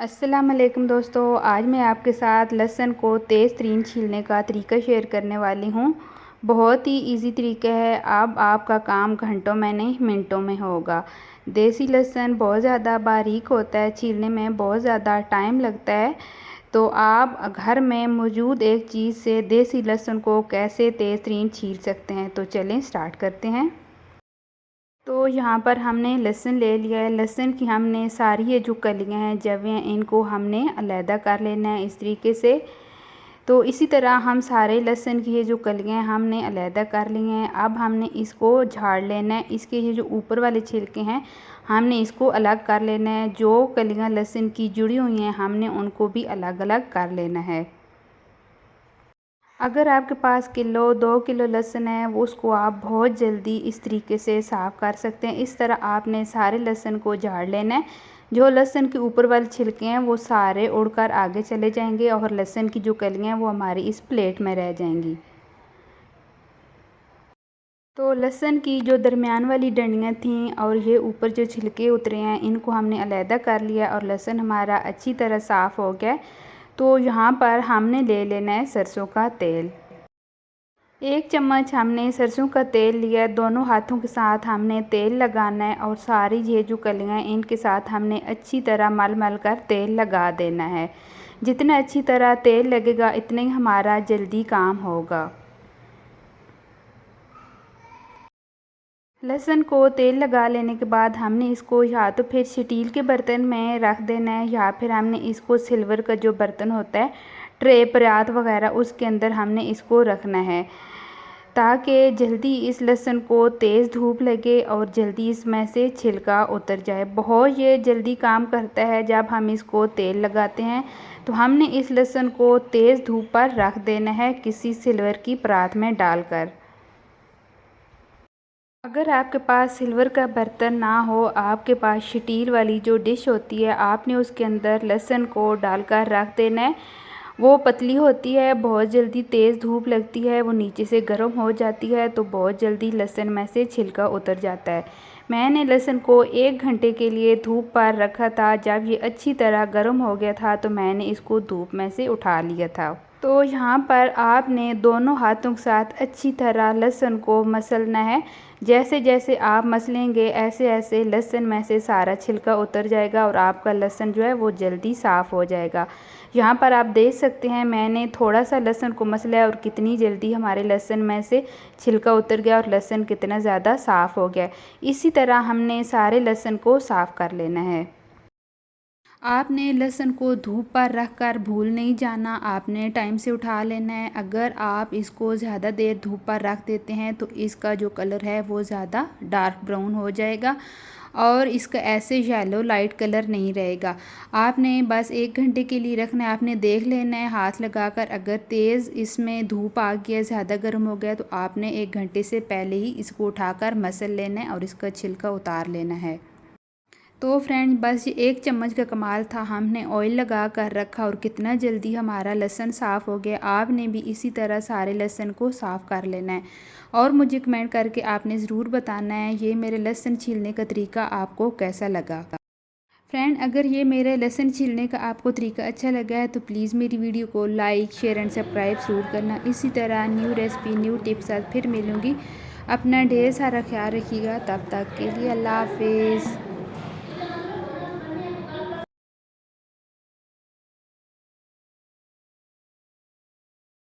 अस्सलाम वालेकुम दोस्तों, आज मैं आपके साथ लहसुन को तेज़ तरीन छीलने का तरीका शेयर करने वाली हूँ। बहुत ही इजी तरीका है। अब आपका काम घंटों में नहीं मिनटों में होगा। देसी लहसुन बहुत ज़्यादा बारीक होता है, छीलने में बहुत ज़्यादा टाइम लगता है। तो आप घर में मौजूद एक चीज़ से देसी लहसुन को कैसे तेज़ तरीन छील सकते हैं, तो चलें स्टार्ट करते हैं। तो यहाँ पर हमने लहसुन ले लिया है। लहसुन की हमने सारी ये जो कलियाँ हैं, जवें हैं, इनको हमने अलहदा कर लेना है इस तरीके से। तो इसी तरह हम सारे लहसुन की ये जो कलियाँ हैं हमने अलहदा कर ली हैं। अब हमने इसको झाड़ लेना है। इसके ये जो ऊपर वाले छिलके हैं हमने इसको अलग कर लेना है। जो कलियाँ लहसुन की जुड़ी हुई हैं हमने उनको भी अलग अलग कर लेना है। अगर आपके पास किलो 2 किलो लहसुन है वो उसको आप बहुत जल्दी इस तरीके से साफ़ कर सकते हैं। इस तरह आपने सारे लहसुन को झाड़ लेना है। जो लहसुन के ऊपर वाले छिलके हैं वो सारे उड़कर आगे चले जाएंगे और लहसुन की जो कलियां हैं वो हमारी इस प्लेट में रह जाएंगी। तो लहसुन की जो दरमियान वाली डंडियां थीं और ये ऊपर जो छिलके उतरे हैं इनको हमने अलहदा कर लिया और लहसुन हमारा अच्छी तरह साफ़ हो गया। तो यहाँ पर हमने ले लेना है सरसों का तेल। 1 चम्मच हमने सरसों का तेल लिया। दोनों हाथों के साथ हमने तेल लगाना है और सारी ये जो कलियाँ हैं इनके साथ हमने अच्छी तरह मल मल कर तेल लगा देना है। जितना अच्छी तरह तेल लगेगा इतना ही हमारा जल्दी काम होगा। लहसुन को तेल लगा लेने के बाद हमने इसको या तो फिर स्टील के बर्तन में रख देना है या फिर हमने इसको सिल्वर का जो बर्तन होता है, ट्रे परात वगैरह, उसके अंदर हमने इसको रखना है ताकि जल्दी इस लहसुन को तेज़ धूप लगे और जल्दी इसमें से छिलका उतर जाए। बहुत ये जल्दी काम करता है जब हम इसको तेल लगाते हैं। तो हमने इस लहसुन को तेज़ धूप पर रख देना है किसी सिल्वर की परात में डालकर। अगर आपके पास सिल्वर का बर्तन ना हो, आपके पास स्टील वाली जो डिश होती है, आपने उसके अंदर लहसुन को डालकर रख देना है। वो पतली होती है, बहुत जल्दी तेज़ धूप लगती है, वो नीचे से गर्म हो जाती है तो बहुत जल्दी लहसुन में से छिलका उतर जाता है। मैंने लहसुन को 1 घंटे के लिए धूप पर रखा था। जब ये अच्छी तरह गर्म हो गया था तो मैंने इसको धूप में से उठा लिया था। तो यहाँ पर आपने दोनों हाथों के साथ अच्छी तरह लहसुन को मसलना है। जैसे जैसे आप मसलेंगे ऐसे ऐसे लहसुन में से सारा छिलका उतर जाएगा और आपका लहसुन जो है वो जल्दी साफ़ हो जाएगा। यहाँ पर आप देख सकते हैं मैंने थोड़ा सा लहसुन को मसला है और कितनी जल्दी हमारे लहसुन में से छिलका उतर गया और लहसुन कितना ज़्यादा साफ़ हो गया। इसी तरह हमने सारे लहसुन को साफ़ कर लेना है। आपने लहसुन को धूप पर रख कर भूल नहीं जाना, आपने टाइम से उठा लेना है। अगर आप इसको ज़्यादा देर धूप पर रख देते हैं तो इसका जो कलर है वो ज़्यादा डार्क ब्राउन हो जाएगा और इसका ऐसे येलो लाइट कलर नहीं रहेगा। आपने बस 1 घंटे के लिए रखना है। आपने देख लेना है हाथ लगाकर, अगर तेज़ इसमें धूप आ गया, ज़्यादा गर्म हो गया तो आपने 1 घंटे से पहले ही इसको उठाकर मसल लेना है और इसका छिलका उतार लेना है। तो फ्रेंड्स बस ये 1 चम्मच का कमाल था, हमने ऑयल लगा कर रखा और कितना जल्दी हमारा लहसुन साफ़ हो गया। आपने भी इसी तरह सारे लहसुन को साफ़ कर लेना है और मुझे कमेंट करके आपने ज़रूर बताना है ये मेरे लहसुन छीलने का तरीका आपको कैसा लगा। फ्रेंड अगर ये मेरे लहसुन छीलने का आपको तरीका अच्छा लगा है तो प्लीज़ मेरी वीडियो को लाइक, शेयर एंड सब्सक्राइब ज़रूर करना। इसी तरह न्यू रेसिपी, न्यू टिप्स साथ फिर मिलूँगी। अपना ढेर सारा ख्याल रखिएगा। तब तक के लिए अल्लाह हाफिज़।